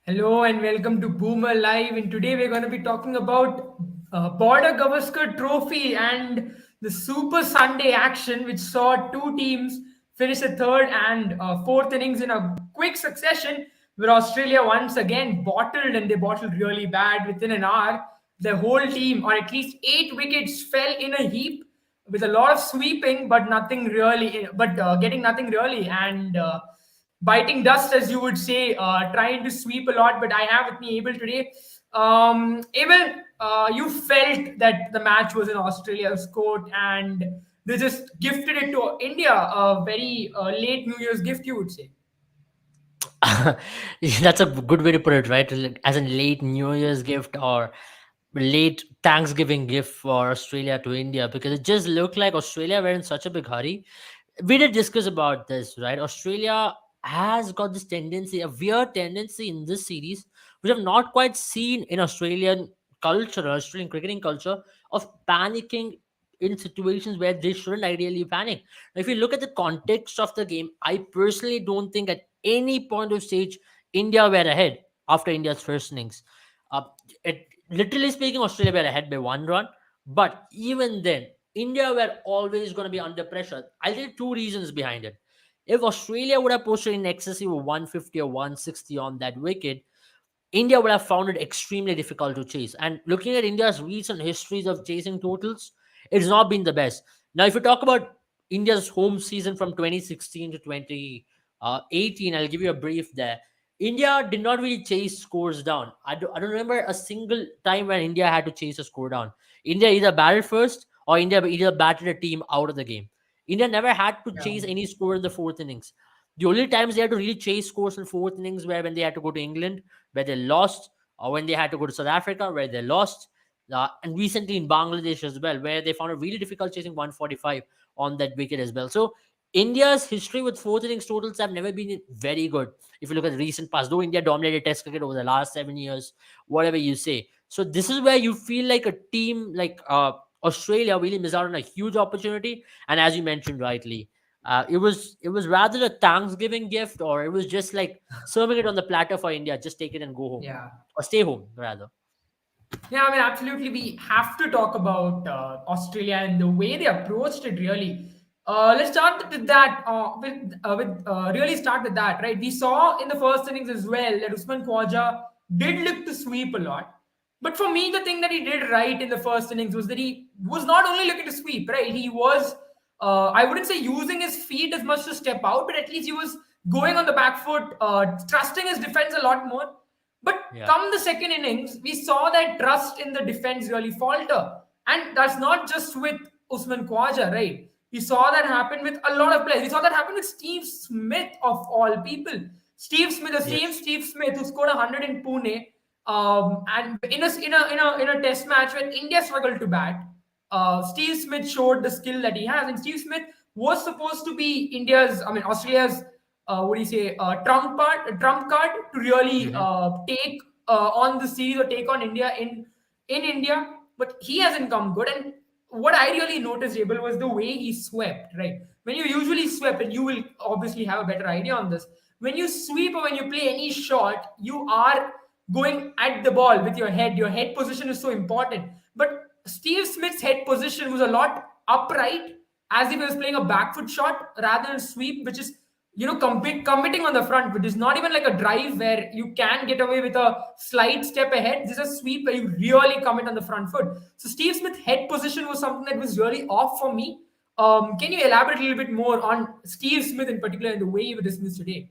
Hello and welcome to Boomer Live. And today we're going to be talking about Border Gavaskar Trophy and the Super Sunday action, which saw two teams finish the third and fourth innings in a quick succession, where Australia once again bottled, and they bottled really bad. Within an hour, the whole team, or at least 8 wickets, fell in a heap with a lot of sweeping, but nothing really, getting nothing really. And biting dust, as you would say, trying to sweep a lot. But I have with me Abel today. Abel, you felt that the match was in Australia's court and they just gifted it to India, a very late New Year's gift, you would say. That's a good way to put it, right? Like, as a late New Year's gift or late Thanksgiving gift for Australia to India, because it just looked like Australia were in such a big hurry. We did discuss about this, right? Australia has got this tendency, a weird tendency in this series, which I've not quite seen in Australian culture, or Australian cricketing culture, of panicking in situations where they shouldn't ideally panic. Now, if you look at the context of the game, I personally don't think at any point of stage India were ahead after India's first innings. Uh, literally speaking, Australia were ahead by 1 run, but even then, India were always going to be under pressure. I'll tell you two reasons behind it. If Australia would have posted in excess of 150 or 160 on that wicket, India would have found it extremely difficult to chase. And looking at India's recent histories of chasing totals, it's not been the best. Now, if you talk about India's home season from 2016 to 2018, I'll give you a brief there. India did not really chase scores down. I don't remember a single time when India had to chase a score down. India either batted first or India either batted a team out of the game. India never had to Yeah. chase any score in the fourth innings. The only times they had to really chase scores in fourth innings were when they had to go to England, where they lost, or when they had to go to South Africa, where they lost, and recently in Bangladesh as well, where they found it really difficult chasing 145 on that wicket as well. So India's history with fourth innings totals have never been very good. If you look at the recent past, though India dominated Test cricket over the last 7 years, whatever you say. So this is where you feel like a team like Australia really missed out on a huge opportunity. And as you mentioned rightly, it was rather a Thanksgiving gift, or it was just like serving it on the platter for India. Just take it and go home, Yeah. or stay home rather. Yeah, I mean, absolutely. We have to talk about Australia and the way they approached it. Really, let's start with that. Really start with that, right? We saw in the first innings as well that Usman Khawaja did look to sweep a lot. But for me, the thing that he did right in the first innings was that he was not only looking to sweep, right? He was, I wouldn't say using his feet as much to step out, but at least he was going on the back foot, trusting his defense a lot more. But Yeah. come the second innings, we saw that trust in the defense really falter. And that's not just with Usman Khawaja, right? We saw that happen with a lot of players. We saw that happen with Steve Smith, of all people. Steve Smith, the same Yes. Steve Smith who scored 100 in Pune, and in a test match when India struggled to bat, Steve Smith showed the skill that he has, and Steve Smith was supposed to be Australia's, what do you say, trump card to really Hmm. take on the series or take on India in India, but he hasn't come good. And what I really noticed, Abel, was the way he swept. Right, when you usually sweep, and you will obviously have a better idea on this. When you sweep or when you play any shot, you are going at the ball with your head. Your head position is so important. But Steve Smith's head position was a lot upright, as if he was playing a back foot shot rather than sweep, which is committing on the front, which is not even like a drive where you can get away with a slight step ahead. This is a sweep where you really commit on the front foot. So Steve Smith's head position was something that was really off for me. Can you elaborate a little bit more on Steve Smith in particular and the way you were dismissed today?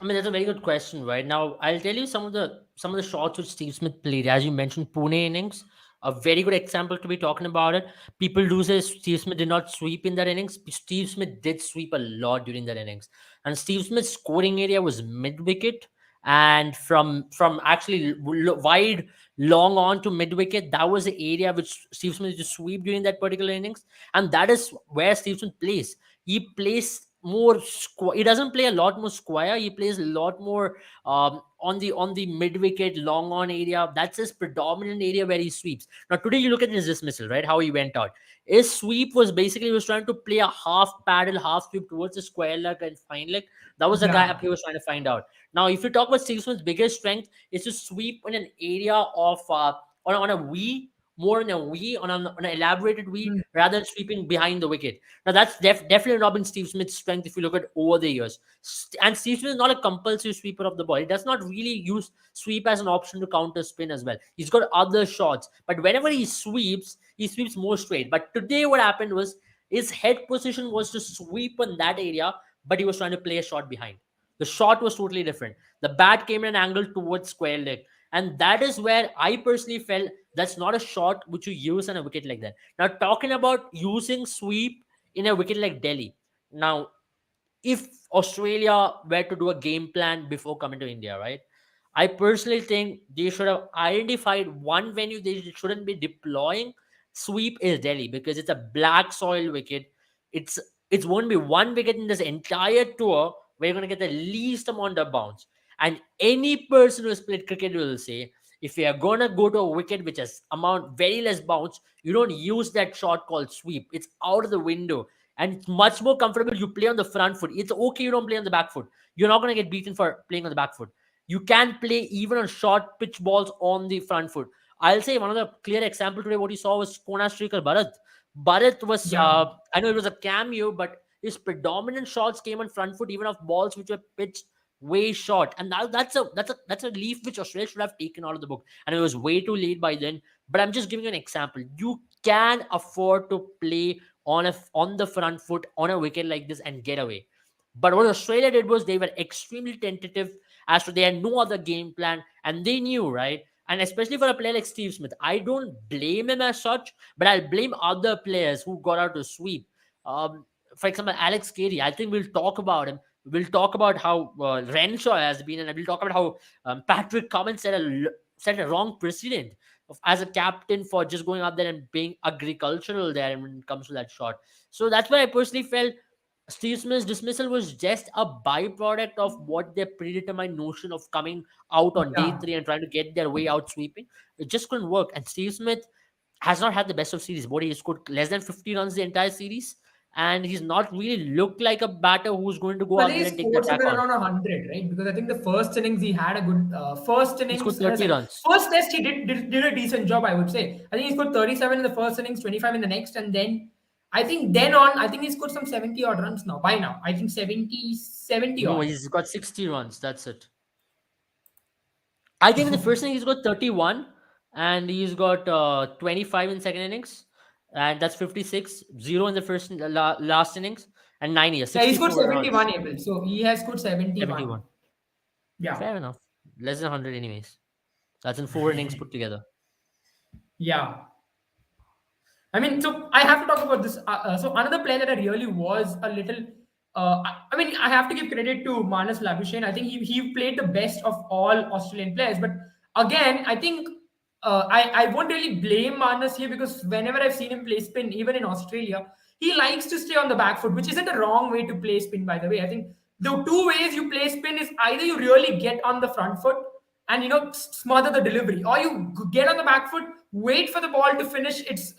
I mean, that's a very good question. Right now, I'll tell you some of the shots which Steve Smith played. As you mentioned, Pune innings, a very good example to be talking about it. People do say Steve Smith did not sweep in that innings. Steve Smith did sweep a lot during that innings, and Steve Smith's scoring area was mid wicket, and from actually wide long on to mid wicket, that was the area which Steve Smith used to sweep during that particular innings, and that is where Steve Smith plays. He plays he doesn't play a lot more square. He plays a lot more on the mid wicket, long on area. That's his predominant area where he sweeps. Now today you look at his dismissal, right? How he went out. His sweep was basically he was trying to play a half paddle, half sweep towards the square leg and fine leg. That was the Yeah. gap he was trying to find out. Now, if you talk about Steve Smith's biggest strength, is to sweep in an area of on a V, more in a V, on an elaborated V, Hmm. rather than sweeping behind the wicket. Now that's definitely not been Steve Smith's strength if you look at over the years. And Steve Smith is not a compulsive sweeper of the ball. He does not really use sweep as an option to counter spin as well. He's got other shots, but whenever he sweeps more straight. But today, what happened was his head position was to sweep in that area, but he was trying to play a shot behind. The shot was totally different. The bat came in an angle towards square leg. And that is where I personally felt that's not a shot which you use on a wicket like that. Now, talking about using sweep in a wicket like Delhi. Now, if Australia were to do a game plan before coming to India, right? I personally think they should have identified one venue they shouldn't be deploying sweep is Delhi because it's a black soil wicket. It's it's won't be one wicket in this entire tour where you're gonna get the least amount of bounce. And any person who has played cricket will say if you are gonna go to a wicket which has amount very less bounce, you don't use that shot called sweep. It's out of the window and it's much more comfortable. You play on the front foot. It's okay you don't play on the back foot. You're not going to get beaten for playing on the back foot. You can play even on short pitch balls on the front foot. I'll say one of the clear example today, what you saw was Kona Striker Bharat. Bharat was, Yeah. I know it was a cameo, but his predominant shots came on front foot, even off balls which were pitched way short. And now that's a leaf which Australia should have taken out of the book. And it was way too late by then. But I'm just giving you an example. You can afford to play on the front foot on a wicket like this and get away. But what Australia did was they were extremely tentative as to they had no other game plan and they knew, right? And especially for a player like Steve Smith, I don't blame him as such, but I'll blame other players who got out to sweep. For example, Alex Carey, I think we'll talk about him. We'll talk about how Renshaw has been, and we'll talk about how Patrick Cummins set a wrong precedent as a captain for just going out there and being agricultural there when it comes to that shot. So that's why I personally felt Steve Smith's dismissal was just a byproduct of what their predetermined notion of coming out on day Yeah. three and trying to get their way out sweeping. It just couldn't work. And Steve Smith has not had the best of series. What he scored less than 50 runs the entire series. And he's not really looked like a batter who's going to go I out think there he and take the scored attack somewhere on. around 100, right? Because I think the first innings he had a good first He scored innings. 30 runs. First test he did a decent job, I would say. I think he scored 37 in the first innings, 25 in the next, and then I think then on I think he scored some 70 odd runs now. By now, I think 70 No, odd. he's got 60 runs. That's it. I think in the first inning he's got 31 and he's got 25 in second innings. And that's 56, 0 in the last innings, and 9 years, Yeah, he scored 64 runs. 71 able. So he has scored 71. 71. Yeah. Fair enough. Less than 100 anyways. That's in 4 innings put together. Yeah. I mean, so I have to talk about this. So another player that I really was a little. I mean, I have to give credit to Manas Labuschagne. I think he played the best of all Australian players. But again, I think I won't really blame Manas here because whenever I've seen him play spin, even in Australia, he likes to stay on the back foot, which isn't a wrong way to play spin, by the way. I think the two ways you play spin is either you really get on the front foot and smother the delivery, or you get on the back foot, wait for the ball to finish its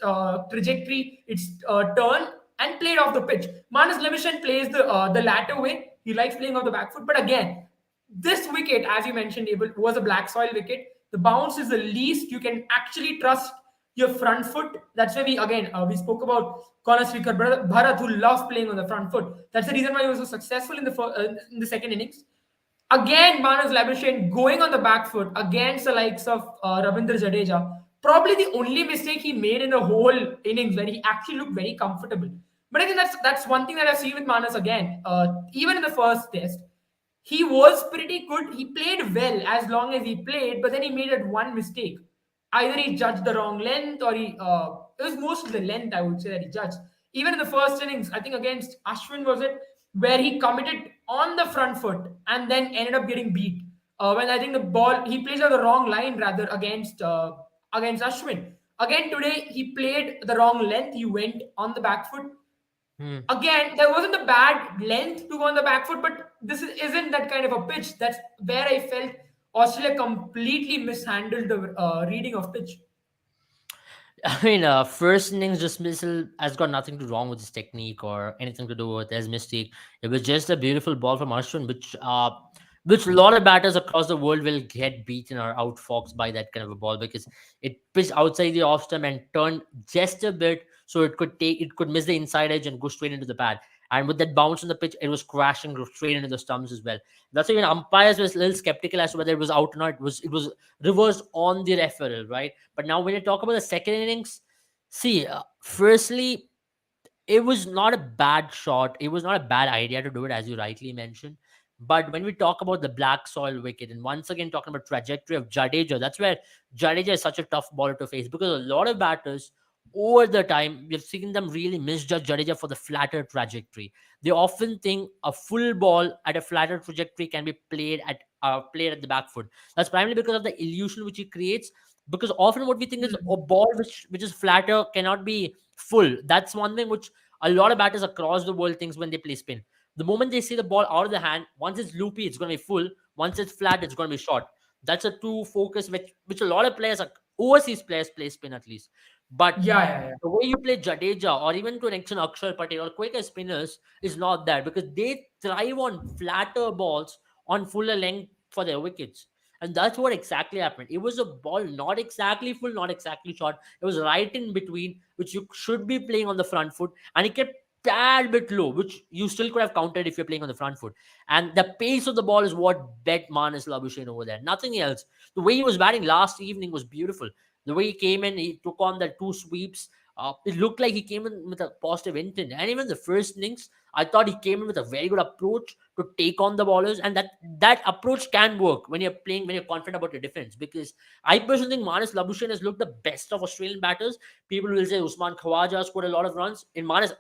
trajectory, its turn, and play it off the pitch. Manas Labuschagne plays the latter way. He likes playing off the back foot, but again, this wicket, as you mentioned, Abel, was a black soil wicket. The bounce is the least you can actually trust your front foot. That's why we spoke about Connor Stricker Bharat, who loves playing on the front foot. That's the reason why he was so successful in the second innings. Again, Manas Labuschagne going on the back foot against the likes of Ravindra Jadeja. Probably the only mistake he made in the whole innings where he actually looked very comfortable. But I think that's one thing that I've seen with Manas again. Even in the first test, he was pretty good. He played well as long as he played, but then he made that one mistake. Either he judged the wrong length, or it was mostly the length, I would say, that he judged. Even in the first innings, I think against Ashwin was it, where he committed on the front foot and then ended up getting beat. When I think the ball he plays on the wrong line rather against Ashwin. Again today he played the wrong length. He went on the back foot. Hmm. Again, there wasn't a bad length to go on the back foot, but isn't that kind of a pitch. That's where I felt Australia completely mishandled the reading of pitch. I mean, first innings dismissal has got nothing to wrong with his technique or anything to do with his mistake. It was just a beautiful ball from Ashwin, which a lot of batters across the world will get beaten or outfoxed by that kind of a ball because it pitched outside the off stump and turned just a bit, so it could miss the inside edge and go straight into the pad. And with that bounce on the pitch, it was crashing straight into the stumps as well. That's why even umpires was a little skeptical as to whether it was out or not. It was reversed on the referral, right? But now, when you talk about the second innings, see, firstly, it was not a bad shot. It was not a bad idea to do it, as you rightly mentioned. But when we talk about the black soil wicket, and once again talking about trajectory of Jadeja, that's where Jadeja is such a tough bowler to face because a lot of batters over the time we've seen them really misjudge Jadeja for the flatter trajectory. They often think a full ball at a flatter trajectory can be played at the back foot. That's primarily because of the illusion which he creates. Because often what we think is a Hmm. ball which is flatter cannot be full. That's one thing which a lot of batters across the world thinks when they play spin. The moment they see the ball out of the hand, once it's loopy, it's going to be full. Once it's flat, it's going to be short. That's a true focus which a lot of players, overseas players, play spin at least. But Yeah, yeah, yeah. the way you play Jadeja or even to an extent Akshar Patel or quicker spinners is not that because they thrive on flatter balls on fuller length for their wickets. And that's what exactly happened. It was a ball not exactly full, not exactly short. It was right in between, which you should be playing on the front foot, and it kept tad bit low, which you still could have counted if you're playing on the front foot. And the pace of the ball is what bet Manas Labuschagne over there. Nothing else. The way he was batting last evening was beautiful. The way he came in, he took on the two sweeps. It looked like he came in with a positive intent. And even the first innings, I thought he came in with a very good approach to take on the ballers, and that approach can work when you're confident about your defense. Because I personally think Manas Labuschagne has looked the best of Australian batters. People will say Usman Khawaja scored a lot of runs. In Manas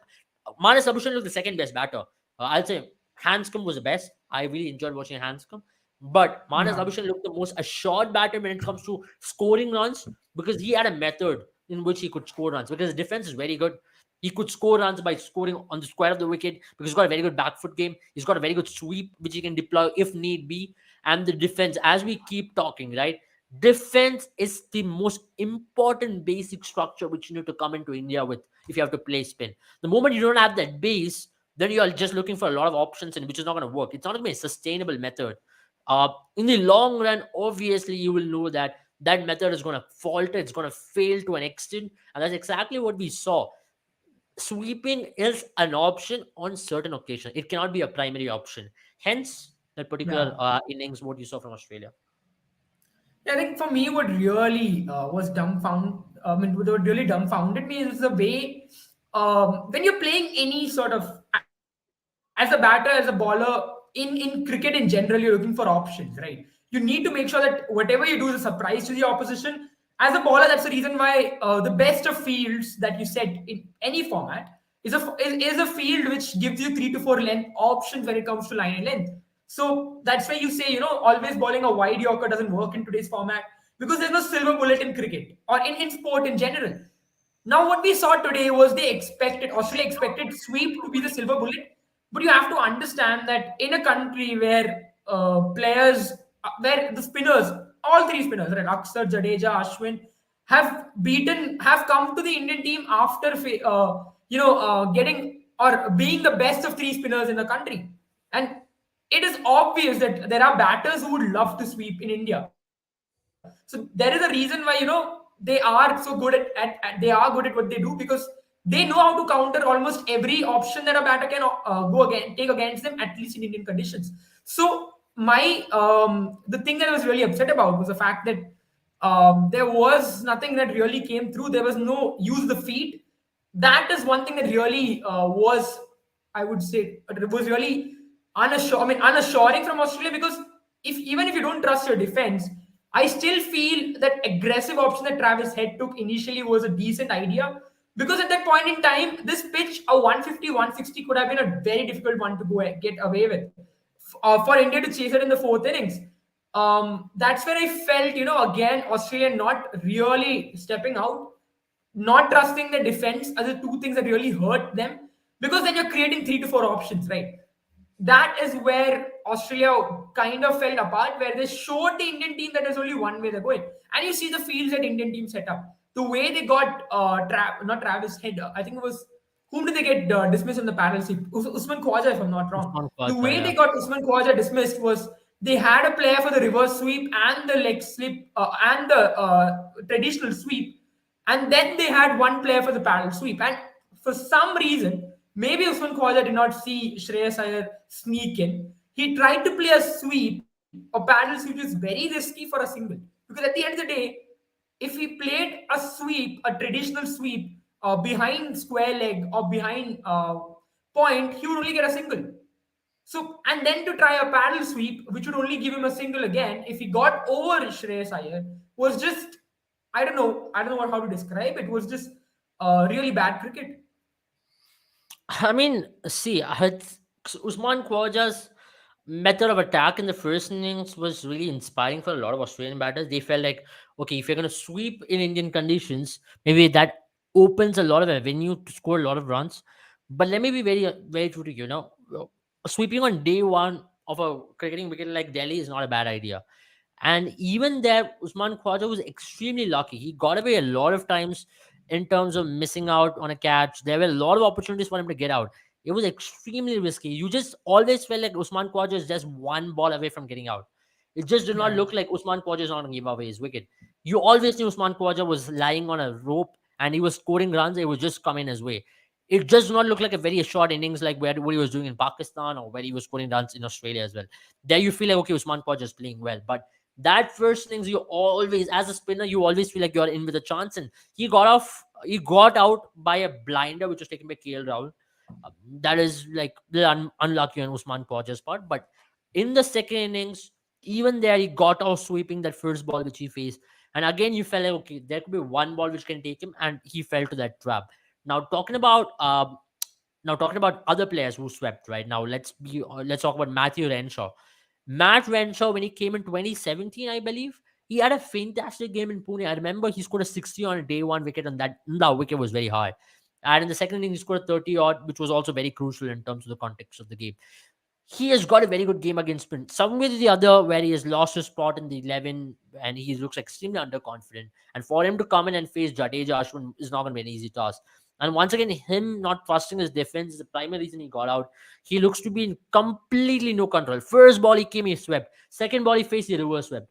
Labuschagne looked the second best batter. I'll say Hanscom was the best. I really enjoyed watching Hanscom. But Manas Yeah. Labuschagne looked the most assured batter when it comes to scoring runs because he had a method in which he could score runs because his defense is very good. He could score runs by scoring on the square of the wicket because he's got a very good back foot game. He's got a very good sweep which he can deploy if need be. And the defense, as we keep talking, right? Defense is the most important basic structure which you need to come into India with if you have to play spin. The moment you don't have that base, then you are just looking for a lot of options and which is not going to work. It's not going to be a sustainable method. In the long run, obviously, you will know that that method is going to falter, it's going to fail to an extent, and that's exactly what we saw. Sweeping is an option on certain occasions. It cannot be a primary option. Hence, that particular Yeah. innings, what you saw from Australia. Yeah, I think for me, what really what really dumbfounded me is the way when you're playing any sort of as a batter, as a bowler in cricket in general, you're looking for options, right? You need to make sure that whatever you do is a surprise to the opposition. As a bowler, that's the reason why the best of fields that you set in any format is a field which gives you 3 to 4 length options when it comes to line and length. So that's why you say, always bowling a wide Yorker doesn't work in today's format because there's no silver bullet in cricket or in sport in general. Now, what we saw today was Australia expected sweep to be the silver bullet, but you have to understand that in a country where where the spinners, all three spinners, right, Akshar, Jadeja, Ashwin, have come to the Indian team after, getting or being the best of three spinners in the country. And it is obvious that there are batters who would love to sweep in India. So there is a reason why they are so good at they are good at what they do because they know how to counter almost every option that a batter can take against them, at least in Indian conditions. So my the thing that I was really upset about was the fact that there was nothing that really came through. There was no use the feet. That is one thing that really was, I would say, it was really unassuring from Australia because if even if you don't trust your defense, I still feel that aggressive option that Travis Head took initially was a decent idea because at that point in time, this pitch, a 150, 160 could have been a very difficult one to get away with for India to chase it in the fourth innings. That's where I felt, again, Australia not really stepping out, not trusting the defense are the two things that really hurt them. because then you're creating 3 to 4 options, right? That is where Australia kind of fell apart, where they showed the Indian team that there's only one way they're going. And you see the fields that Indian team set up. The way they got not Travis Head, I think it was, whom did they get dismissed in the panel sweep? Usman Khwaja, if I'm not wrong. Usman The Khawaja, way yeah. they got Usman Khwaja dismissed was they had a player for the reverse sweep and the leg slip and the traditional sweep, and then they had one player for the paddle sweep. And for some reason, maybe Usman Khwaja did not see Shreyas Iyer sneak in. He tried to play a sweep, a paddle sweep, which is very risky for a single. Because at the end of the day, if he played a sweep, a traditional sweep, behind square leg or behind point, he would only get a single. So, and then to try a paddle sweep, which would only give him a single again, if he got over Shreyas Iyer, was just, I don't know how to describe it. Was just really bad cricket. I mean, see, Usman Khawaja's method of attack in the first innings was really inspiring for a lot of Australian batters. They felt like, okay, if you're going to sweep in Indian conditions, maybe that opens a lot of avenue to score a lot of runs. But let me be very true to you. Sweeping on day one of a cricketing wicket like Delhi is not a bad idea. And even there, Usman Khwaja was extremely lucky. He got away a lot of times in terms of missing out on a catch. There were a lot of opportunities for him to get out. It was extremely risky. You just always felt like Usman Khwaja is just one ball away from getting out. It just did not Yeah. look like Usman Khwaja is not going to give away his wicket. You always knew Usman Khwaja was lying on a rope and he was scoring runs. It was just coming his way. It just did not look like a very short innings like what he was doing in Pakistan or where he was scoring runs in Australia as well. There you feel like, okay, Usman Khwaja is playing well. But that first innings, you always, as a spinner, you always feel like you're in with a chance. And he got out by a blinder, which was taken by KL Rahul. That is like the unlucky on Usman Khwaja's part. But in the second innings, even there, he got out sweeping that first ball which he faced. And again, you felt like, okay, there could be one ball which can take him, and he fell to that trap. Now talking about other players who swept right now, let's talk about Matthew Renshaw. Matt Renshaw, when he came in 2017, I believe, he had a fantastic game in Pune. I remember he scored a 60 on a day one wicket, and that wicket was very high. And in the second inning, he scored a 30 odd, which was also very crucial in terms of the context of the game. He has got a very good game against spin. Some way or the other, where he has lost his spot in the 11 and he looks extremely underconfident. And for him to come in and face Jadeja Ashwin is not going to be an easy task. And once again, him not trusting his defense is the primary reason he got out. He looks to be in completely no control. First ball he came, he swept. Second ball he faced, the reverse swept.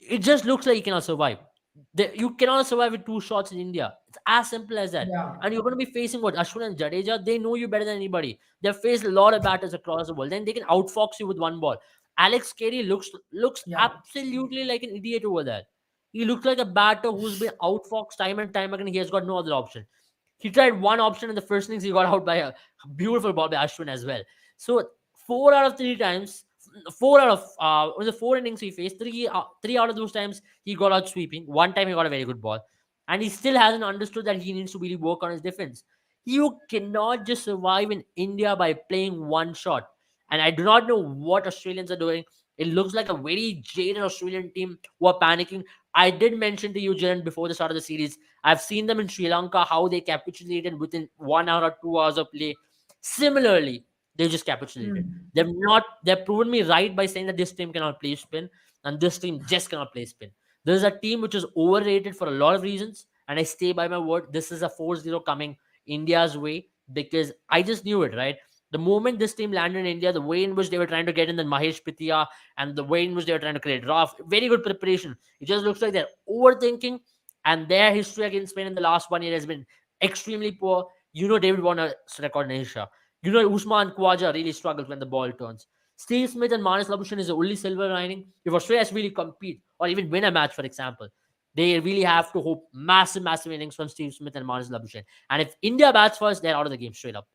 It just looks like he cannot survive. You cannot survive with two shots in India. It's as simple as that. Yeah. And you're going to be facing what Ashwin and Jadeja. They know you better than anybody. They've faced a lot of batters across the world. Then they can outfox you with one ball. Alex Carey looks Yeah. absolutely like an idiot over there. He looks like a batter who's been outfoxed time and time again. He has got no other option. He tried one option in the first innings. He got out by a beautiful ball by Ashwin as well. So 4 out of 3 times, four out of in the 4 innings he faced, three out of those times he got out sweeping. One time he got a very good ball, and he still hasn't understood that he needs to really work on his defense. You cannot just survive in India by playing one shot. And I do not know what Australians are doing. It looks like a very jaded Australian team who are panicking. I did mention to you, Jiran, before the start of the series, I've seen them in Sri Lanka, how they capitulated within 1 hour or 2 hours of play. Similarly, they just capitulated. Hmm. They've proven me right by saying that this team cannot play spin and this team just cannot play spin. There's a team which is overrated for a lot of reasons, and I stay by my word. This is a 4-0 coming India's way because I just knew it, right? The moment this team landed in India, the way in which they were trying to get in the Mahesh Pitya and the way in which they were trying to create rough, very good preparation. It just looks like they're overthinking, and their history against Spain in the last 1 year has been extremely poor. David Warner's record in Asia. Usman Khwaja really struggles when the ball turns. Steve Smith and Manas Labuschagne is the only silver lining. If Australia has to really compete or even win a match, for example, they really have to hope massive, massive innings from Steve Smith and Manas Labuschagne. And if India bats first, they're out of the game straight up.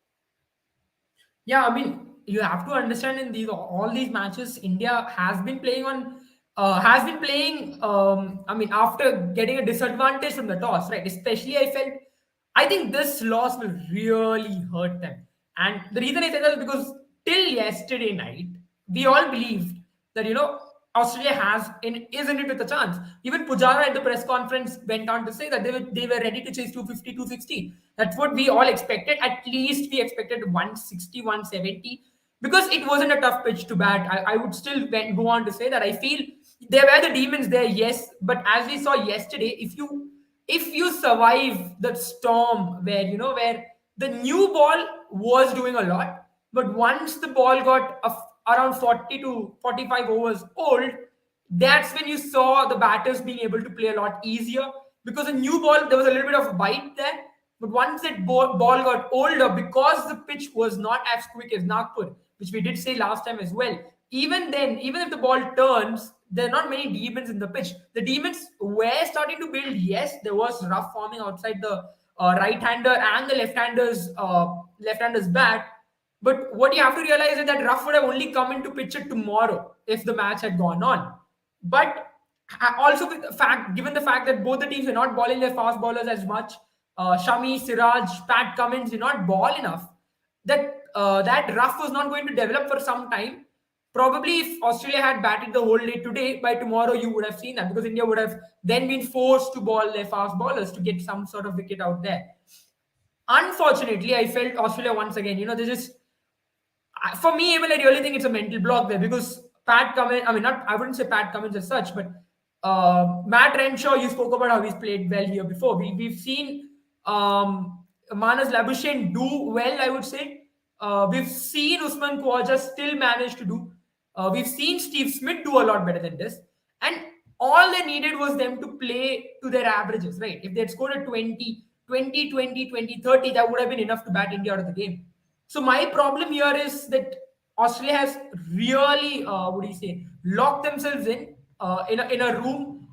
Yeah, I mean, you have to understand in these all these matches, India has been playing. I mean, after getting a disadvantage from the toss, right? Especially, I think this loss will really hurt them. And the reason I say that is because till yesterday night, we all believed that Australia has is in it with a chance. Even Pujara at the press conference went on to say that they were ready to chase 250, 260. That's what we all expected. At least we expected 160, 170 because it wasn't a tough pitch to bat. I would still go on to say that I feel there were the demons there, yes, but as we saw yesterday, if you survive the storm where where the new ball was doing a lot, but once the ball got around 40 to 45 overs old, that's when you saw the batters being able to play a lot easier because a new ball, there was a little bit of bite there. But once that ball got older, because the pitch was not as quick as Nagpur, which we did say last time as well, even then, even if the ball turns, there are not many demons in the pitch. The demons were starting to build. Yes, there was rough forming outside the right-hander and the left-hander's bat. But what you have to realize is that rough would have only come into picture tomorrow if the match had gone on. But also with the fact, given the fact that both the teams are not bowling their fast bowlers as much, Shami, Siraj, Pat Cummins did not ball enough. That rough was not going to develop for some time. Probably if Australia had batted the whole day today, by tomorrow you would have seen that because India would have then been forced to ball their fast bowlers to get some sort of wicket out there. Unfortunately, I felt Australia once again, they just for me, Emil, I really think it's a mental block there because Pat Cummins, I mean, not I wouldn't say Pat Cummins as such, but Matt Renshaw, you spoke about how he's played well here before. We've seen Manas Labuschagne do well, I would say. We've seen Usman Khawaja still manage to do. We've seen Steve Smith do a lot better than this. And all they needed was them to play to their averages, right? If they had scored a 20, 20, 20, 20, 30, that would have been enough to bat India out of the game. So my problem here is that Australia has really, what do you say, locked themselves in a room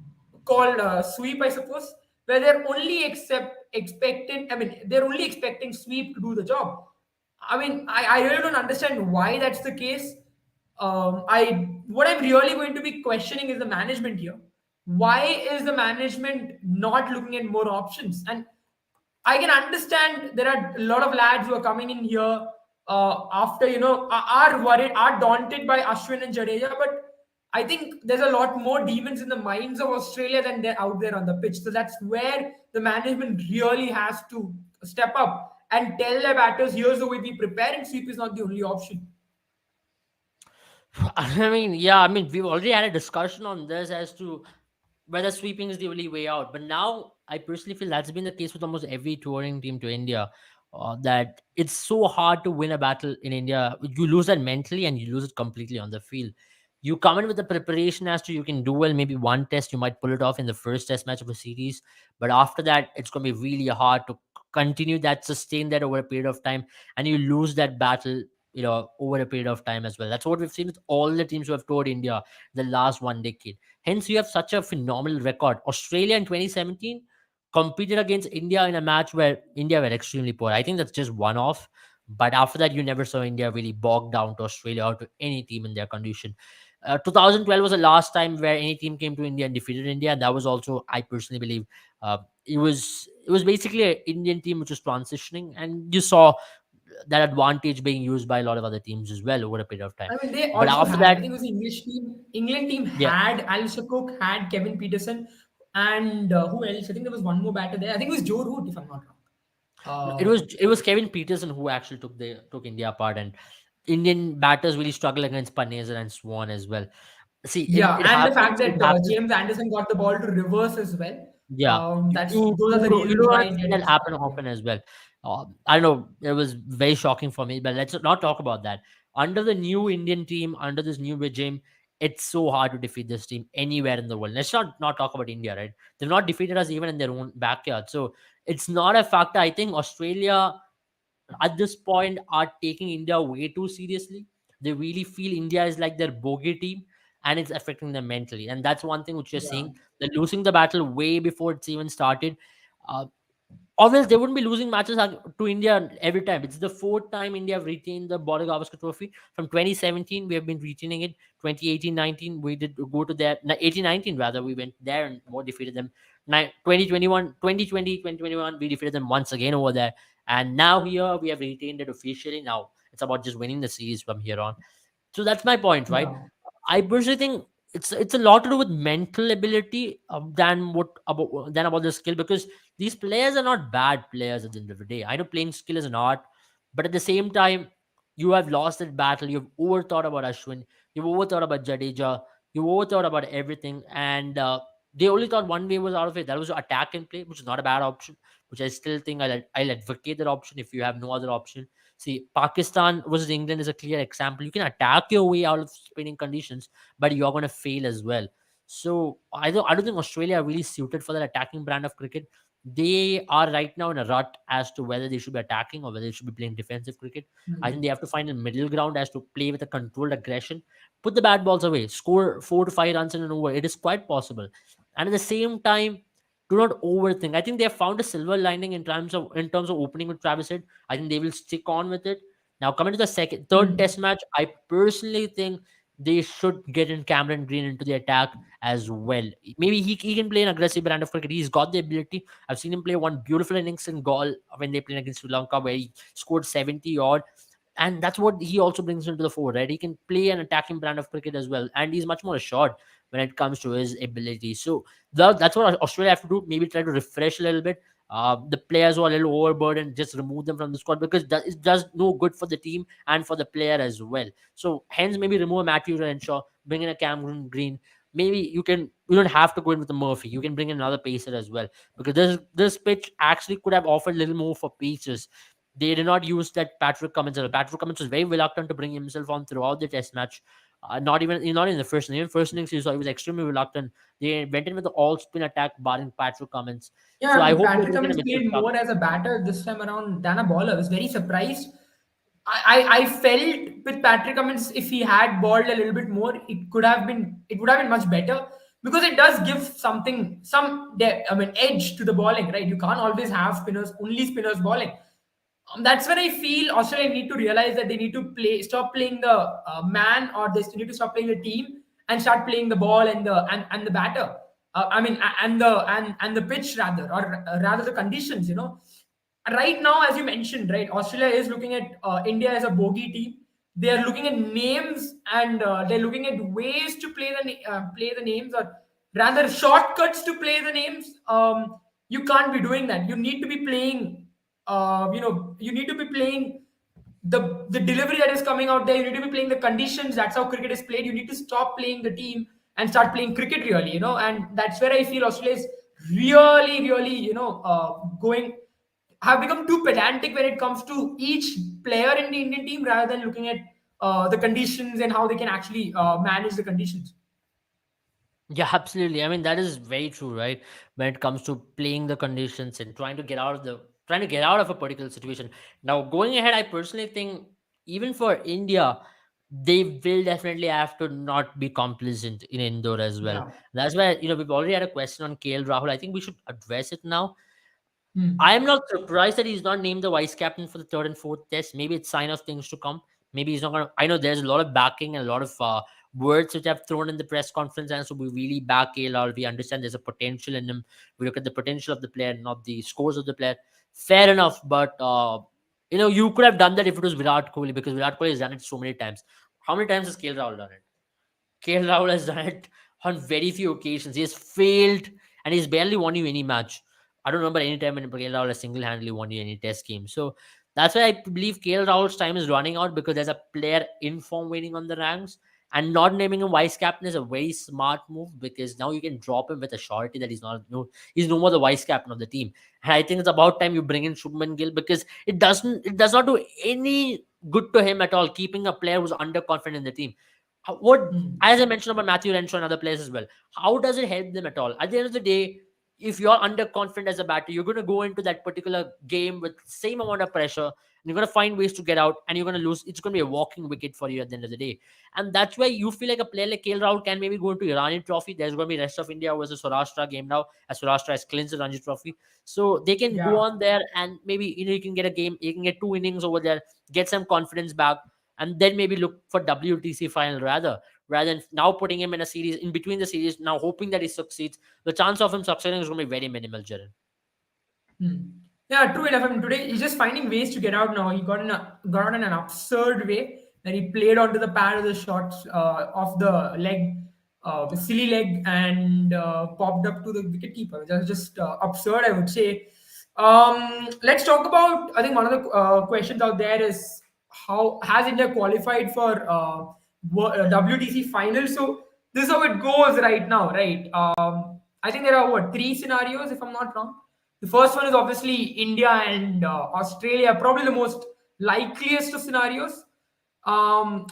called sweep, I suppose, where they're only expecting. I mean, they're only expecting sweep to do the job. I mean, I really don't understand why that's the case. I what I'm really going to be questioning is the management here. Why is the management not looking at more options? And I can understand there are a lot of lads who are coming in here after are worried, are daunted by Ashwin and Jadeja, but I think there's a lot more demons in the minds of Australia than they're out there on the pitch. So that's where the management really has to step up and tell their batters, here's the way we prepare, and sweep is not the only option. I mean, yeah, I mean, we've already had a discussion on this as to whether sweeping is the only way out. But now, I personally feel that's been the case with almost every touring team to India. That it's so hard to win a battle in India. You lose that mentally and you lose it completely on the field. You come in with the preparation as to you can do well, maybe one test, you might pull it off in the first test match of a series. But after that, it's going to be really hard to continue that, sustain that over a period of time. And you lose that battle, over a period of time as well. That's what we've seen with all the teams who have toured India the last 1 decade. Hence, you have such a phenomenal record. Australia in 2017 competed against India in a match where India were extremely poor. I think that's just one off. But after that, you never saw India really bogged down to Australia or to any team in their condition. 2012 was the last time where any team came to India and defeated India. And that was also, I personally believe, it was basically an Indian team which was transitioning, and you saw that advantage being used by a lot of other teams as well over a period of time. I mean, they But also after had, I that, think it was the English team. England team yeah, had Alistair Cook, had Kevin Peterson, and who else? I think there was one more batter there. I think it was Joe Root, if I'm not wrong. it Uh, was it was Kevin Peterson who actually took India apart, and Indian batters really struggle against Paneser and Swan as well. See, it, yeah, it and the fact happens. It that happens. James Anderson got the ball to reverse as well. Yeah, That's you those are the you reasons don't why want to India see that did so happen well. Yeah. often as well. I don't know. It was very shocking for me, but let's not talk about that. Under the new Indian team, under this new regime, it's so hard to defeat this team anywhere in the world. Let's not talk about India, right? They've not defeated us even in their own backyard, so it's not a factor. I think Australia at this point are taking India way too seriously. They really feel India is like their bogey team, and it's affecting them mentally. And that's one thing which you're Yeah. seeing. They're losing the battle way before it's even started. Uh, Obviously, they wouldn't be losing matches to India every time. It's the fourth time India have retained the Border Gavaskar Trophy. From 2017, we have been retaining it. 2018-19, we did go to their 18-19 rather. We went there and more defeated them. 2021, 2020, 2021, we defeated them once again over there. And now here we have retained it officially. Now it's about just winning the series from here on. So that's my point, right? Yeah. I personally think it's a lot to do with mental ability than about the skill, because these players are not bad players at the end of the day. I know playing skill is an art, but at the same time, you have lost that battle. You've overthought about Ashwin, you've overthought about Jadeja, you've overthought about everything, and they only thought one way was out of it. That was to attack and play, which is not a bad option. Which I still think I'll advocate that option if you have no other option. See, Pakistan versus England is a clear example. You can attack your way out of spinning conditions, but you're going to fail as well. So I don't think Australia are really suited for that attacking brand of cricket. They are right now in a rut as to whether they should be attacking or whether they should be playing defensive cricket. I think they have to find a middle ground as to play with a controlled aggression, put the bad balls away, score 4 to 5 runs in an over. It is quite possible, and at the same time, do not overthink. I think they have found a silver lining in terms of opening with Travis Head. I think they will stick on with it. Now coming to the third Hmm. test match, I personally think they should get in Cameron Green into the attack as well. Maybe he can play an aggressive brand of cricket. He's got the ability. I've seen him play one beautiful innings in Gaul when they played against Sri Lanka, where he scored 70 odd. And that's what he also brings into the fore, right? He can play an attacking brand of cricket as well. And he's much more assured when it comes to his ability. So that's what Australia have to do. Maybe try to refresh a little bit. The players who are a little overburdened, just remove them from the squad, because it does no good for the team and for the player as well. So hence maybe remove Matthew Renshaw, bring in a Cameron Green. Maybe you don't have to go in with the Murphy. You can bring in another pacer as well, because this pitch actually could have offered a little more for paces. They did not use that Patrick Cummins. Patrick Cummins was very reluctant to bring himself on throughout the Test match. Not in the first inning. First innings, he was extremely reluctant. They went in with the all spin attack, barring Patrick Cummins. So I Yeah, hope they Patrick bring in a Cummins Mitchell played Stark. more as a batter this time around than a bowler. I was very surprised. I felt with Patrick Cummins, if he had balled a little bit more, it would have been much better, because it does give edge to the bowling, right? You can't always have only spinners bowling. That's when I feel Australia need to realize that they need to stop playing the man, or they need to stop playing the team and start playing the ball and the batter. And the pitch, rather the conditions. Right now, as you mentioned, right, Australia is looking at India as a bogey team. They are looking at names, and they're looking at ways to play the names, or rather shortcuts to play the names. You can't be doing that. You need to be playing. You need to be playing the delivery that is coming out there. You need to be playing the conditions. That's how cricket is played. You need to stop playing the team and start playing cricket really. And that's where I feel Australia is really, really, going have become too pedantic when it comes to each player in the Indian team, rather than looking at the conditions and how they can actually manage the conditions. Yeah, absolutely. I mean, that is very true, right? When it comes to playing the conditions and trying to get out of a particular situation. Now, going ahead, I personally think even for India, they will definitely have to not be complacent in Indore as well. Yeah. That's why, we've already had a question on KL Rahul. I think we should address it now. I Hmm. am not surprised that he's not named the vice captain for the third and fourth test. Maybe it's sign of things to come. Maybe he's not going to. I know there's a lot of backing and a lot of words which have thrown in the press conference, and so we really back KL. We understand there's a potential in him. We look at the potential of the player, not the scores of the player. Fair enough, but you could have done that if it was Virat Kohli, because Virat Kohli has done it so many times. How many times has KL Rahul done it? KL Rahul has done it on very few occasions. He has failed, and he's barely won you any match. I don't remember any time when KL Rahul has single-handedly won you any test game. So that's why I believe KL Rahul's time is running out, because there's a player in form waiting on the ranks. And not naming him vice captain is a very smart move, because now you can drop him with a surety that he's no more the vice captain of the team. And I think it's about time you bring in Shubman Gill, because it does not do any good to him at all, keeping a player who's underconfident in the team. What, Hmm. as I mentioned about Matthew Renshaw and other players as well, how does it help them at all? At the end of the day, if you're underconfident as a batter, you're going to go into that particular game with same amount of pressure, and you're going to find ways to get out, and you're going to lose. It's going to be a walking wicket for you at the end of the day. And that's why you feel like a player like KL Rahul can maybe go into Iranian Trophy. There's going to be rest of India versus Saurashtra game now, as Saurashtra has clinched the Ranji Trophy. So they can go Yeah. on there, and maybe you can get a game, you can get 2 innings over there, get some confidence back, and then maybe look for WTC final rather than now putting him in a series in between the series, now hoping that he succeeds. The chance of him succeeding is going to be very minimal, Jared. Hmm. Yeah, true enough. I mean, today he's just finding ways to get out now. He got out in an absurd way that he played onto the pad of the shots off the leg. silly leg and popped up to the wicket keeper. That's just absurd, I would say. Let's talk about. I think one of the questions out there is how has India qualified for WTC final? So this is how it goes right now, right? I think there are what three scenarios, if I'm not wrong. The first one is obviously India and Australia, probably the most likeliest of scenarios. Um,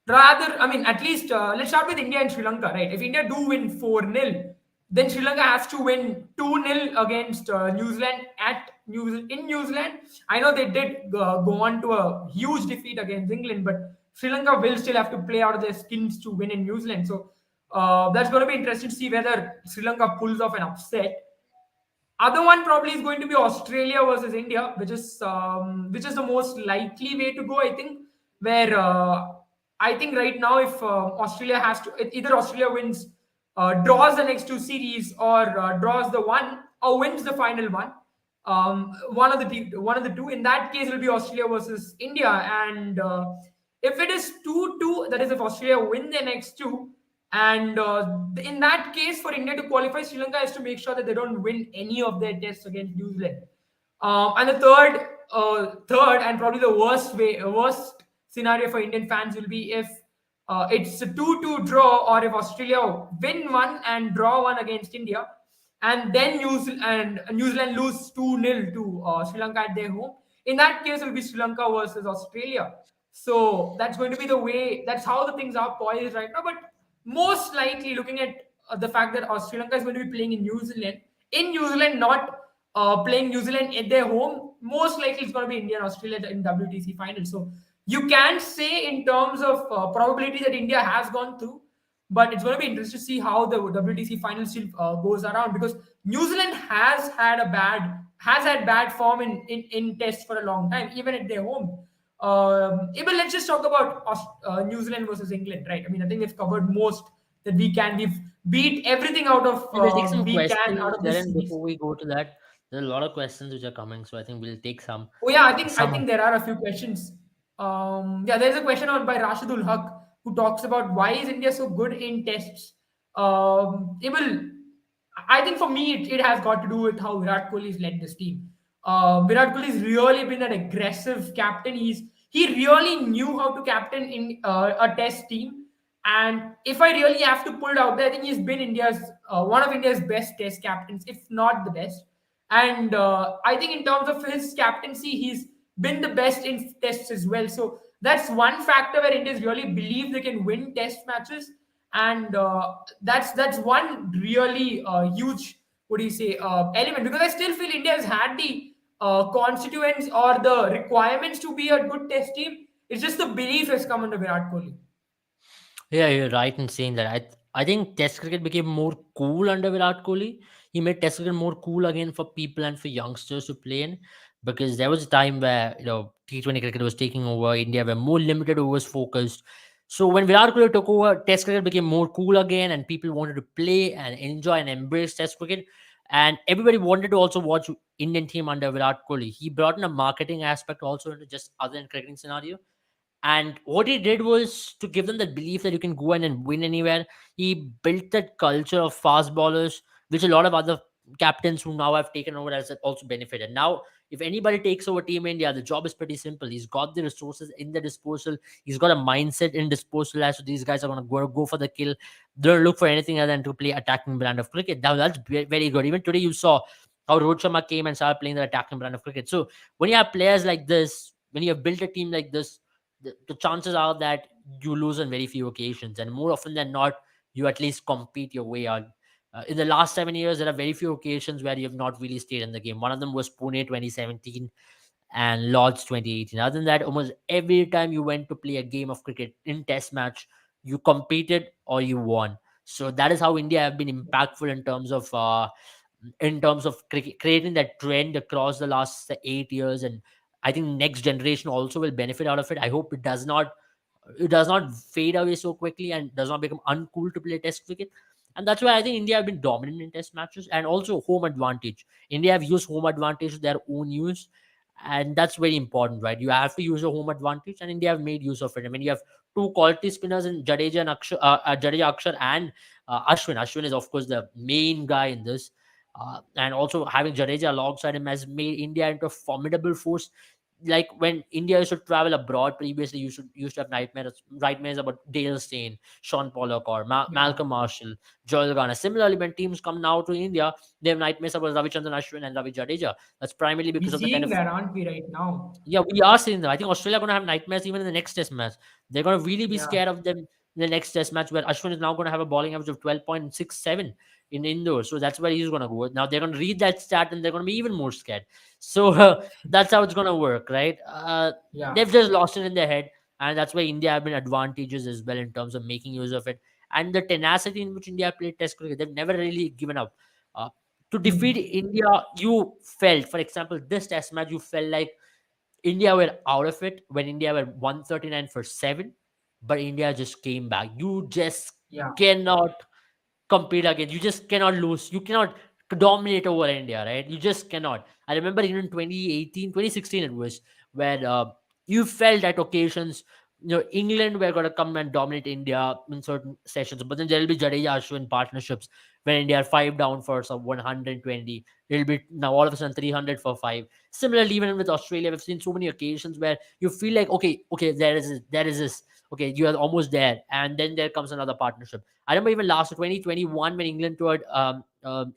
Rather, I mean, at least let's start with India and Sri Lanka, right? If India do win 4-0, then Sri Lanka has to win 2-0 against New Zealand in New Zealand. I know they did go on to a huge defeat against England, but Sri Lanka will still have to play out of their skins to win in New Zealand. So that's going to be interesting to see whether Sri Lanka pulls off an upset. Other one probably is going to be Australia versus India, which is the most likely way to go. I think where I think right now if Australia has to either Australia wins, draws the next two series, or draws the one or wins the final one. One of the two. In that case, it will be Australia versus India, and if it is 2-2, that is if Australia win the next two, and in that case, for India to qualify, Sri Lanka has to make sure that they don't win any of their tests against New Zealand. And the third and probably the worst scenario for Indian fans will be if it's a 2-2 draw, or if Australia win one and draw one against India, and then New Zealand lose 2-0 to Sri Lanka at their home. In that case, it will be Sri Lanka versus Australia. So that's going to be the way. That's how the things are poised right now. But most likely, looking at the fact that Sri Lanka is going to be playing in New Zealand, not playing New Zealand at their home, most likely it's going to be India and Australia in WTC final. So you can say in terms of probability that India has gone through, but it's going to be interesting to see how the WTC final still goes around, because New Zealand has had bad form in tests for a long time, even at their home. But let's just talk about New Zealand versus England, right? I mean, I think we've covered most that we can. We've beat everything out of We'll take some we can questions out of this there, and series. before we go to that, there are a lot of questions which are coming, so I think we'll take Oh yeah, I some. think there are a few questions. Yeah, there's a question on by Rashidul Haq who talks about why is India so good in tests. I think for me it has got to do with how Virat Kohli has led this team. Virat Kohli has really been an aggressive captain. He really knew how to captain in a test team. And if I really have to pull it out there, I think he's been India's one of India's best test captains, if not the best. And I think in terms of his captaincy, he's been the best in tests as well. So that's one factor where India's really believe they can win test matches, and that's one really huge, what do you say, element, because I still feel India has had the constituents or the requirements to be a good test team. It's just the belief has come under Virat Kohli. Yeah, you're right in saying that. I think Test cricket became more cool under Virat Kohli. He made Test cricket more cool again for people and for youngsters to play in, because there was a time where T20 cricket was taking over. India were more limited overs focused. So when Virat Kohli took over, Test cricket became more cool again, and people wanted to play and enjoy and embrace Test cricket. And everybody wanted to also watch Indian team under Virat Kohli. He brought in a marketing aspect also into just other than cricketing scenario. And what he did was to give them that belief that you can go in and win anywhere. He built that culture of fast bowlers, which a lot of other captains who now have taken over has also benefited. Now, if anybody takes over Team India, the job is pretty simple. He's got the resources in the disposal. He's got a mindset in disposal as to these guys are going to go for the kill. They don't look for anything other than to play attacking brand of cricket. Now, that's very good. Even today, you saw how Rohit Sharma came and started playing the attacking brand of cricket. So when you have players like this, when you have built a team like this, the chances are that you lose on very few occasions, and more often than not you at least compete your way out. In the last 7 years there are very few occasions where you have not really stayed in the game. One of them was Pune 2017 and Lords 2018. Other than that, almost every time you went to play a game of cricket in test match, you competed or you won. So that is how India have been impactful in terms of creating that trend across the last 8 years. And I think next generation also will benefit out of it. I hope it does not fade away so quickly and does not become uncool to play test cricket. And that's why I think India have been dominant in test matches. And also home advantage, India have used home advantage to their own use, and that's very important, right? You have to use a home advantage, and India have made use of it. I mean, you have two quality spinners in Jadeja and Jadeja, Akshar, and Ashwin. Ashwin is of course the main guy in this, and also having Jadeja alongside him has made India into a formidable force. Like when India used to travel abroad previously, used to have nightmares about Dale Steyn, Sean Pollock, or Yeah. Malcolm Marshall, Joel Garner. Similarly, when teams come now to India, they have nightmares about Ravichandran Ashwin and Ravi Jadeja. That's primarily We're because of the kind seeing of, that, aren't we, right now? yeah, we are seeing them. I think Australia are going to have nightmares even in the next test match. They're going to really be Yeah. scared of them in the next test match, where Ashwin is now going to have a bowling average of 12.67 in indoors. So that's where he's going to go. Now they're going to read that stat and they're going to be even more scared. So that's how it's going to work, right? Yeah. They've just lost it in their head. And that's why India have been advantages as well in terms of making use of it. And the tenacity in which India played test cricket, they've never really given up. Uh, to defeat Hmm. India, you felt, for example, this test match, you felt like India were out of it when India were 139 for 7, but India just came back. You just Yeah. cannot compete again. You just cannot lose. You cannot dominate over India, right? You just cannot. I remember even in 2018, 2016, it was where you felt at occasions, England were going to come and dominate India in certain sessions, but then there'll be Jadeja Ashwin partnerships when India are 5 down for some 120. It'll be now all of a sudden 300 for 5. Similarly, even with Australia, we've seen so many occasions where you feel like, okay, there is this. Okay, you are almost there, and then there comes another partnership. I remember even last 2021 when England toured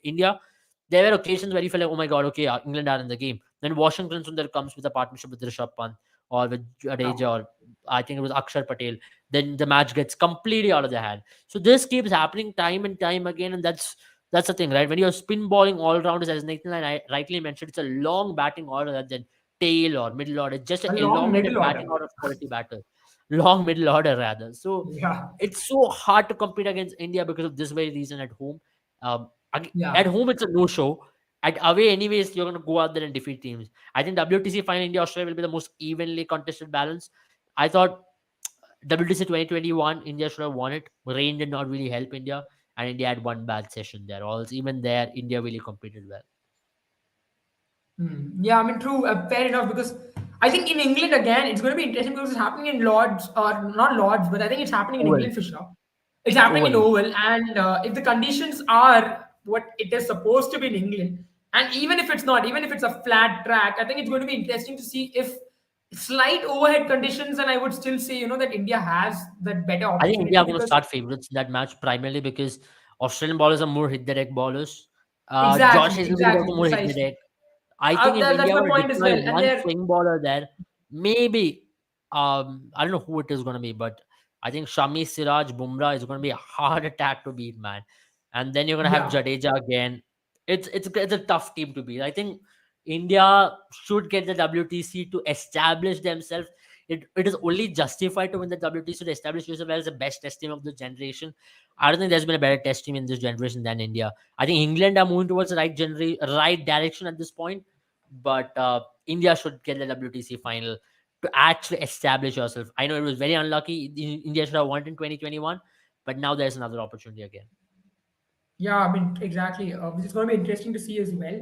India, there were occasions where you felt like, oh my god, okay, England are in the game. Then Washington Sundar comes with a partnership with Rishabh Pant or with Yeah. Jadeja, or I think it was Akshar Patel. Then the match gets completely out of their hand. So this keeps happening time and time again, and that's the thing, right? When you're spin bowling all rounders, as Nathan and I rightly mentioned, it's a long batting order rather than tail or middle order. It's just an A long elongated middle batting order. order of quality batter, long middle order rather. So Yeah. it's so hard to compete against India because of this very reason at home. At Yeah. home, it's a no show. At away, anyways, you're going to go out there and defeat teams. I think WTC final India Australia will be the most evenly contested balance. I thought WTC 2021, India should have won it. Rain did not really help India, and India had one bad session there. Also, even there, India really competed well. Yeah, I mean, true, fair enough. Because I think in England again, it's going to be interesting because it's happening in Lords, or not Lords, but I think it's happening in Oval, England for sure. It's happening in oval. Oval, and if the conditions are what it is supposed to be in England, and even if it's not, even if it's a flat track, I think it's going to be interesting to see if slight overhead conditions, and I would still say, that India has that better I think India opportunity are going to because start favourites in that match primarily because Australian ballers are more hit the deck ballers. Josh exactly, Hazelwood is exactly, also more hit the precisely. deck. I think if That's India my were to point as deploy well. And one they're swing bowler there, maybe I don't know who it is going to be, but I think Shami Siraj Bumrah is going to be a hard attack to beat, man. And then you're going to have yeah, Jadeja again. It's a tough team to beat. I think India should get the WTC to establish themselves. It is only justified to win the WTC to establish yourself as the best test team of the generation. I don't think there's been a better test team in this generation than India. I think England are moving towards the right direction at this point, but India should get the WTC final to actually establish yourself. I know it was very unlucky. India should have won it in 2021, but now there's another opportunity again. yeah, I mean, exactly. Which is going to be interesting to see as well.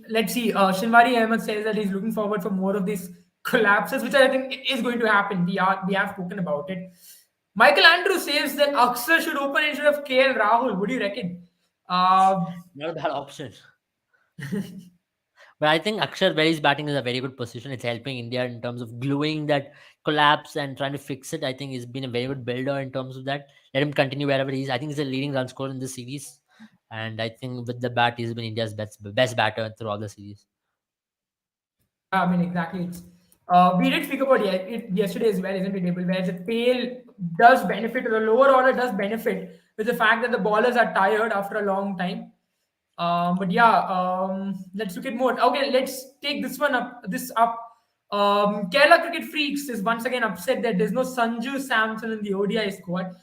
Let's see. Shinwari Ahmed says that he's looking forward for more of these collapses, which I think is going to happen. We have spoken about it. Michael Andrew says that Akshar should open instead of KL Rahul. What do you reckon? Uh, Not a bad option. But I think Akshar Berry's batting is a very good position. It's helping India in terms of gluing that collapse and trying to fix it. I think he's been a very good builder in terms of that. Let him continue wherever he is. I think he's a leading run scorer in this series. And I think with the bat, he's been India's best batter throughout the series. Yeah, I mean, exactly. We did speak about it yesterday as well, isn't it, Abel? Where the tail does benefit, or the lower order does benefit with the fact that the ballers are tired after a long time. But yeah, let's look at more. Okay, let's take this one up. This up. Kerala Cricket Freaks is once again upset that there's no Sanju Samson in the ODI squad.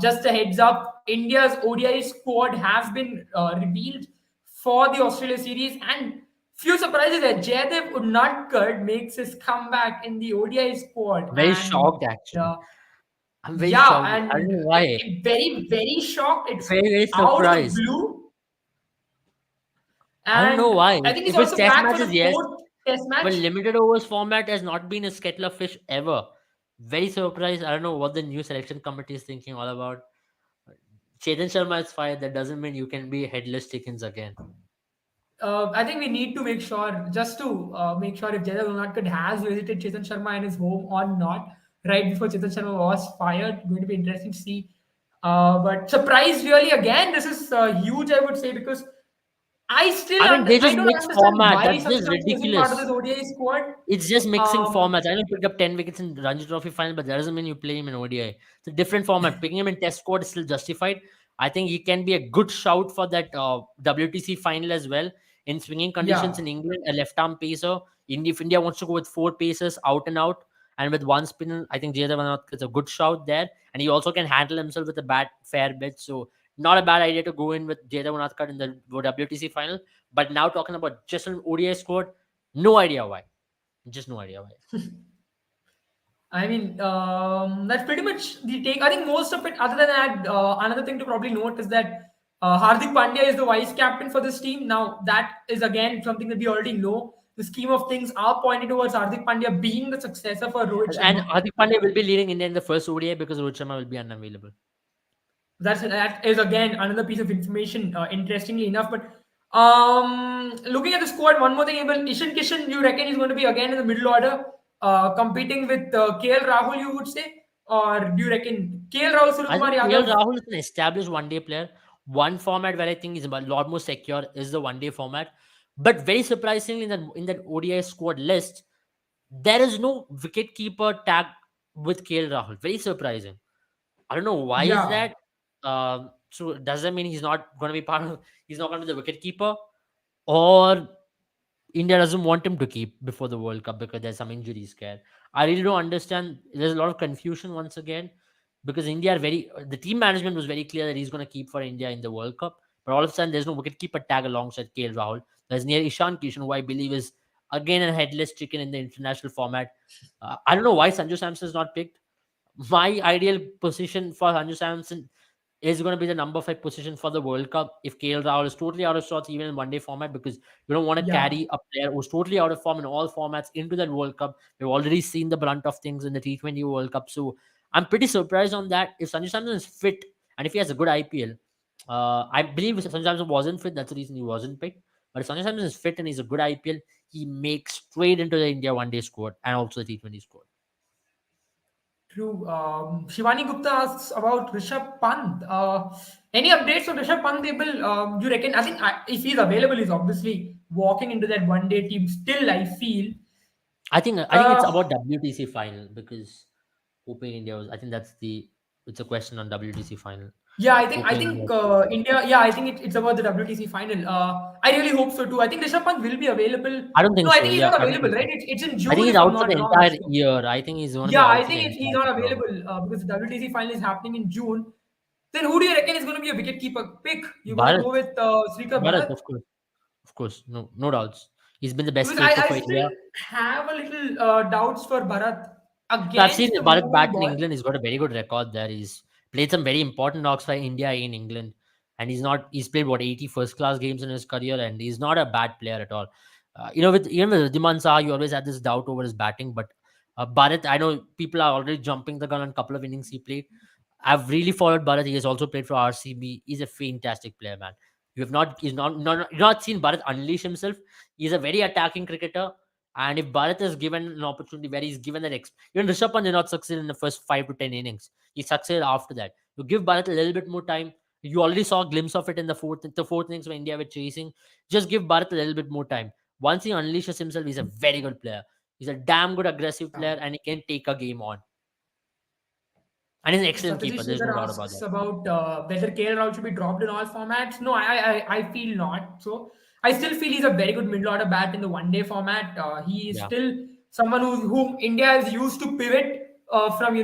Just a heads up, India's ODI squad has been revealed for the Australia series, and few surprises that Jaydev Unadkar makes his comeback in the ODI squad, I'm very and shocked, actually. I'm very yeah, shocked. I don't and know why. very very shocked. It's Very, very out of the surprised. blue, I don't know and why. I think he's If it's also test back for matches, the yes, fourth test but match. limited overs format has not been a Skettler fish ever. Very surprised. I don't know what the new selection committee is thinking all about. Chetan Sharma is fired. That doesn't mean you can be headless chickens again. I think we need to make sure, just to make sure if Jaydev Unadkat has visited Chetan Sharma in his home or not, right before Chetan Sharma was fired. Going to be interesting to see. But surprise, really, again, this is huge, I would say, because I mean, they I just don't mix understand format. why That's Sanju just Samson isn't part of ridiculous. this ODI squad. It's just mixing Um, formats. I know he picked up 10 wickets in Ranji Trophy final, but that doesn't mean you play him in ODI. It's a different format. Picking him in Test squad is still justified. I think he can be a good shout for that WTC final as well. In swinging conditions yeah, in England, a left arm pacer. If India wants to go with four pacers out and out and with one spinner, I think Jaydev is a good shout there. And he also can handle himself with a bat fair bit. So, not a bad idea to go in with Jaydev Unadkat in the WTC final. But now talking about just an ODI squad, no idea why. Just no idea why. I mean, that's pretty much the take. I think most of it, other than that, another thing to probably note is that Hardik Pandya is the vice captain for this team. Now, that is again something that we already know. The scheme of things are pointing towards Hardik Pandya being the successor for Rohit And Sharma. Hardik Pandya will be leading India in the first ODI because Rohit Sharma will be unavailable. That is again another piece of information, interestingly enough. But looking at the squad, one more thing, Abel, Ishan Kishan, you reckon is going to be again in the middle order, competing with KL Rahul, you would say? Or do you reckon KL Rahul, I Suryakumar think KL Yadav? Rahul is an established one-day player. One format where I think is a lot more secure is the one-day format. But very surprisingly, in that ODI squad list, there is no wicketkeeper tag with KL Rahul. Very surprising. I don't know why is Yeah, that. So does that mean he's not going to be part of? He's not going to be the wicketkeeper, or India doesn't want him to keep before the World Cup because there's some injury scare. I really don't understand. There's a lot of confusion once again because India are the team management was very clear that he's going to keep for India in the World Cup, but all of a sudden there's no wicketkeeper tag alongside KL Rahul. There's near Ishan Kishan, who I believe is again a headless chicken in the international format. I don't know why Sanju Samson is not picked. My ideal position for Sanju Samson is going to be the number 5 position for the World Cup if KL Rahul is totally out of sorts, even in one day format, because you don't want to yeah. carry a player who's totally out of form in all formats into that World Cup. We've already seen the brunt of things in the T20 World Cup. So I'm pretty surprised on that. If Sanju Samson is fit and if he has a good IPL, I believe if Sanju Samson wasn't fit, that's the reason he wasn't picked. But if Sanju Samson is fit and he's a good IPL, he makes straight into the India one day squad and also the T20 squad. True. Shivani Gupta asks about Rishabh Pant. Any updates on Rishabh Pant? Abel, you reckon? I think if he's available, he's obviously walking into that one day team. Still, I feel. I think it's Uh, about WTC final because hoping India was. I think it's a question on WTC final. Yeah, I Hoping India. think India. Yeah, I think it's about the WTC final. I really hope so too. I think Rishabh Pant will be available. I don't No, think I so. think he's Yeah, not I don't available, think right? so. It's in I think June he's if I'm out for the not wrong. entire So year. I think he's going to be yeah, I out for the think he's entire not year. available because the WTC final is happening in June. Then who do you reckon is going to be a wicketkeeper pick? You're going to Bharat, go with Srikar Bharat, Bharat? of course, no doubts. He's been the best Because keeper I for still India. have a little doubts for Bharat So I've seen against the Bharat moving bat in ball. England. He's got a very good record there. He's played some very important knocks for India in England, and He's played what 80 first class games in his career, and he's not a bad player at all. With Diman Saha, you always had this doubt over his batting, but Bharat, I know people are already jumping the gun on a couple of innings he played. I've really followed Bharat. He has also played for RCB. He's a fantastic player, man. You've not seen Bharat unleash himself. He's a very attacking cricketer. And if Bharat is given an opportunity where he's given that, even Rishabh Pant did not succeed in the first 5 to 10 innings. He succeeded after that. You give Bharat a little bit more time. You already saw a glimpse of it in the fourth innings when India were chasing. Just give Bharat a little bit more time. Once he unleashes himself, he's a very good player. He's a damn good aggressive Yeah. player, and he can take a game on. And he's an excellent Satyaji keeper. There's no Shekhar doubt about asks that. about whether KL Rahul should be dropped in all formats. No, I feel not. So I still feel he's a very good middle order bat in the one day format. He is Yeah. still someone whom India is used to pivot from,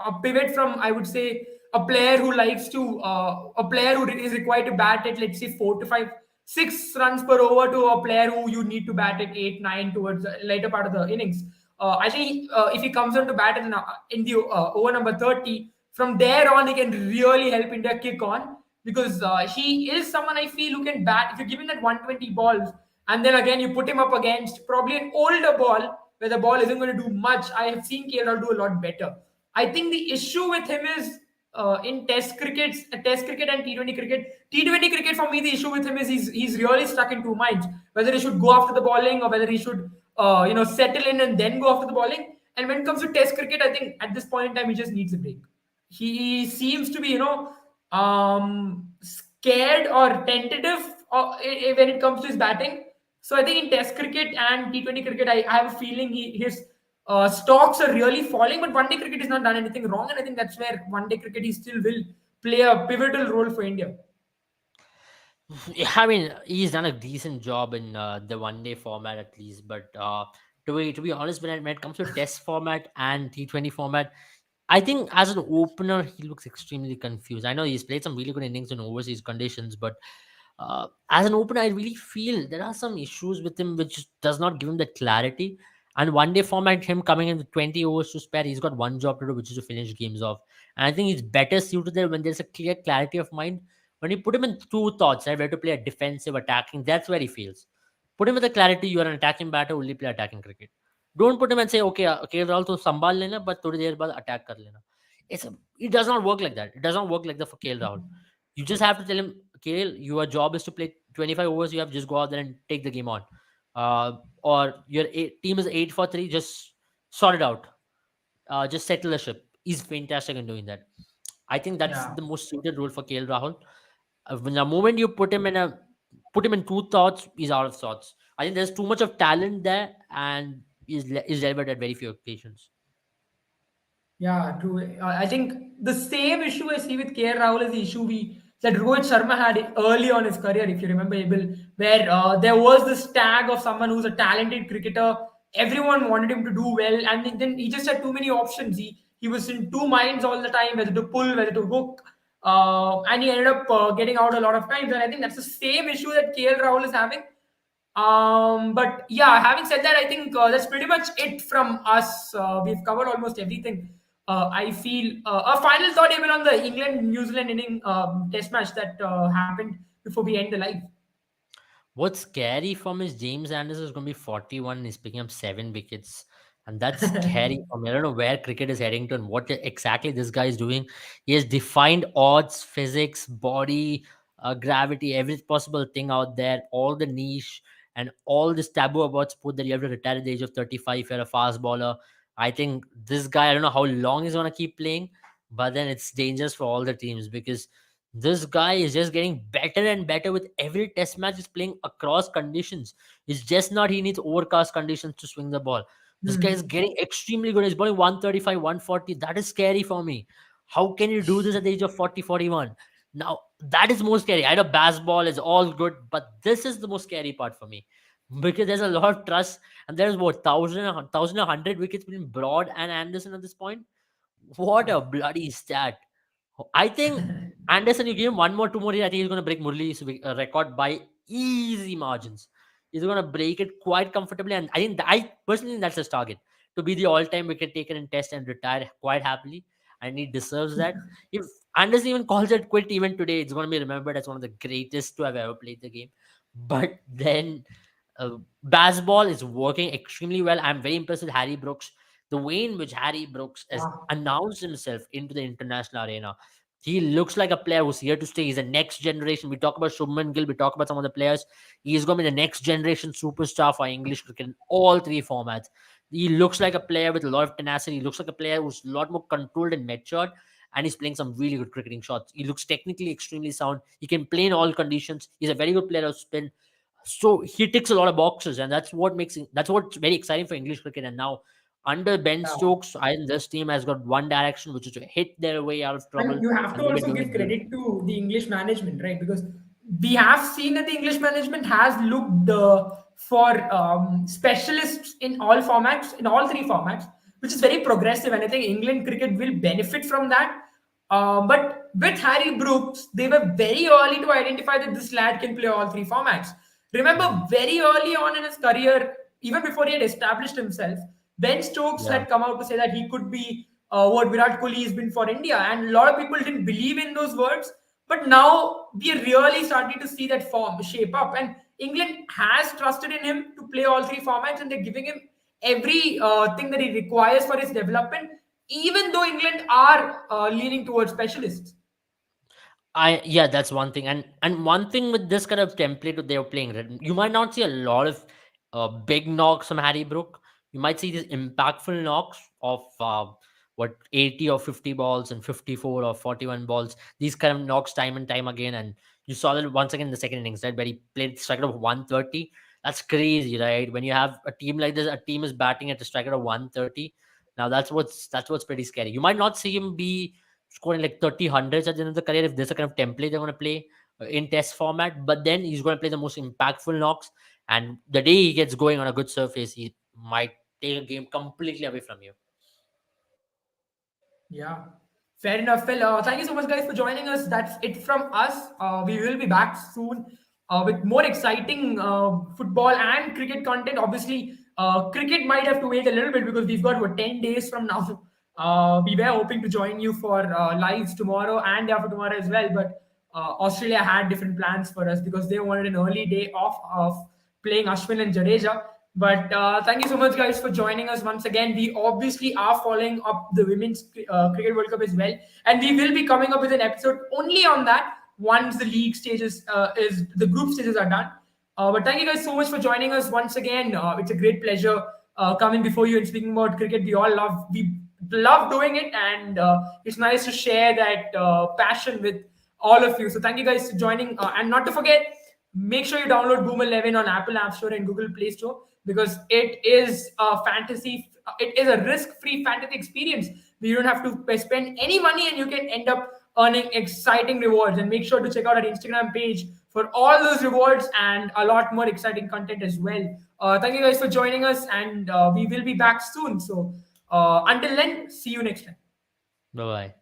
a pivot from, I would say, a player who likes to, a player who is required to bat at, let's say, 4 to 5, 6 runs per over to a player who you need to bat at 8, 9 towards the later part of the innings. I think if he comes on to bat in the over number 30, from there on, he can really help India kick on because he is someone I feel who can bat. If you give him that 120 balls, and then again you put him up against probably an older ball, where the ball isn't going to do much. I have seen KL Rahul do a lot better. I think the issue with him is in Test cricket and T20 cricket. T20 cricket for me, the issue with him is he's really stuck in two minds whether he should go after the bowling or whether he should settle in and then go after the bowling. And when it comes to Test cricket, I think at this point in time he just needs a break. He seems to be scared or tentative when it comes to his batting. So I think in Test cricket and T20 cricket, I have a feeling his stocks are really falling. But one day cricket has not done anything wrong, and I think that's where one day cricket he still will play a pivotal role for India. Yeah, I mean, he's done a decent job in the one day format at least. But to be honest, when it comes to Test format and T20 format, I think as an opener, he looks extremely confused. I know he's played some really good innings in overseas conditions, but as an opener, I really feel there are some issues with him which does not give him the clarity. And one day format, him coming in with 20 overs to spare, he's got one job to do, which is to finish games off. And I think he's better suited there when there's a clear clarity of mind. When you put him in two thoughts, right, where to play a defensive, attacking, that's where he fails. Put him with the clarity, you are an attacking batter, only play attacking cricket. Don't put him and say, okay, Rahul, to sambal lena, but थोड़ी देर बाद attack kar lena. It does not work like that. It does not work like that for KL Rahul. You just have to tell him, KL, your job is to play 25 overs. You have to just go out there and take the game on. Or your team is 8 for 3. Just sort it out. Just settle the ship. He's fantastic in doing that. I think that's Yeah. the most suited role for KL Rahul. When the moment you put him in two thoughts, he's out of sorts. I think there's too much of talent there, and is delivered at very few occasions. Yeah, true. I think the same issue I see with KR Rahul is the issue that Rohit Sharma had early on his career, if you remember, Abel, where there was this tag of someone who's a talented cricketer. Everyone wanted him to do well, and then he just had too many options. He was in two minds all the time, whether to pull, whether to hook, and he ended up getting out a lot of times. And I think that's the same issue that KL Rahul is having. But yeah, having said that, I think that's pretty much it from us. We've covered almost everything. I feel a final thought even on the England New Zealand inning test match that happened before we end the live. What's scary from is James Anderson is going to be 41 and he's picking up 7 wickets. And that's scary for me. I don't know where cricket is heading to and what exactly this guy is doing. He has defined odds, physics, body, gravity, every possible thing out there, all the niche and all this taboo about sport that you have to retire at the age of 35 if you're a fast bowler. I think this guy, I don't know how long he's going to keep playing, but then it's dangerous for all the teams because this guy is just getting better and better with every test match. He's playing across conditions. It's just not he needs overcast conditions to swing the ball. This guy is Hmm. getting extremely good. He's bowling 135, 140. That is scary for me. How can you do this at the age of 40, 41? Now, that is more scary. I know baseball is all good, but this is the most scary part for me because there's a lot of trust and there's what, 1,100 wickets between Broad and Anderson at this point. What a bloody stat. I think Anderson, you give him one more, 2 more years, I think he's going to break Murli's record by easy margins. He's going to break it quite comfortably. And I personally think that's his target to be the all time wicket taker in test and retire quite happily. And he deserves that. If Anderson even calls it quit even today, it's going to be remembered as one of the greatest to have ever played the game. But then baseball is working extremely well. I'm very impressed with Harry Brooks. The way in which Harry Brooks has Yeah. announced himself into the international arena. He looks like a player who's here to stay. He's a next generation. We talk about Shubman Gill. We talk about some of the players. He's going to be the next generation superstar for English cricket in all three formats. He looks like a player with a lot of tenacity. He looks like a player who's a lot more controlled and matured. And he's playing some really good cricketing shots. He looks technically extremely sound. He can play in all conditions. He's a very good player of spin. So he ticks a lot of boxes, and that's what's very exciting for English cricket. And now under Ben Yeah. Stokes, I think this team has got one direction, which is to hit their way out of trouble, And you have and to they've been also doing give it beautifully. credit to the English management, right? Because we have seen that the English management has looked for specialists in all formats, in all three formats, which is very progressive. And I think England cricket will benefit from that. But with Harry Brooks, they were very early to identify that this lad can play all three formats. Remember, Mhm. very early on in his career, even before he had established himself, Ben Stokes Yeah. had come out to say that he could be what Virat Kohli has been for India. And a lot of people didn't believe in those words. But now we are really starting to see that form shape up. And England has trusted in him to play all three formats, and they're giving him every thing that he requires for his development, even though England are leaning towards specialists. Yeah, that's one thing, and one thing with this kind of template that they're playing, right, you might not see a lot of big knocks from Harry Brook. You might see these impactful knocks of what 80 or 50 balls and 54 or 41 balls. These kind of knocks time and time again, and you saw that once again in the second innings, right, where he played striker of 130. That's crazy, right? When you have a team like this, a team is batting at a striker of 130. Now that's what's pretty scary. You might not see him be scoring like 30 hundreds at the end of the career if there's a kind of template they're going to play in test format. But then he's going to play the most impactful knocks. And the day he gets going on a good surface, he might take a game completely away from you. Yeah. Fair enough, Phil. Thank you so much, guys, for joining us. That's it from us. We will be back soon with more exciting football and cricket content. Obviously, cricket might have to wait a little bit because we've got 10 days from now. We were hoping to join you for lives tomorrow and day after tomorrow as well. But Australia had different plans for us because they wanted an early day off of playing Ashwin and Jadeja. But thank you so much, guys, for joining us once again. We obviously are following up the Women's Cricket World Cup as well, and we will be coming up with an episode only on that once the league stages is the group stages are done. But thank you guys so much for joining us once again. It's a great pleasure coming before you and speaking about cricket. We love doing it, and it's nice to share that passion with all of you. So thank you guys for joining, and not to forget, make sure you download Boom 11 on Apple App Store and Google Play Store because it is a risk-free fantasy experience where you don't have to spend any money and you can end up earning exciting rewards. And make sure to check out our Instagram page for all those rewards and a lot more exciting content as well. Thank you guys for joining us, and we will be back soon. So until then, see you next time. Bye bye.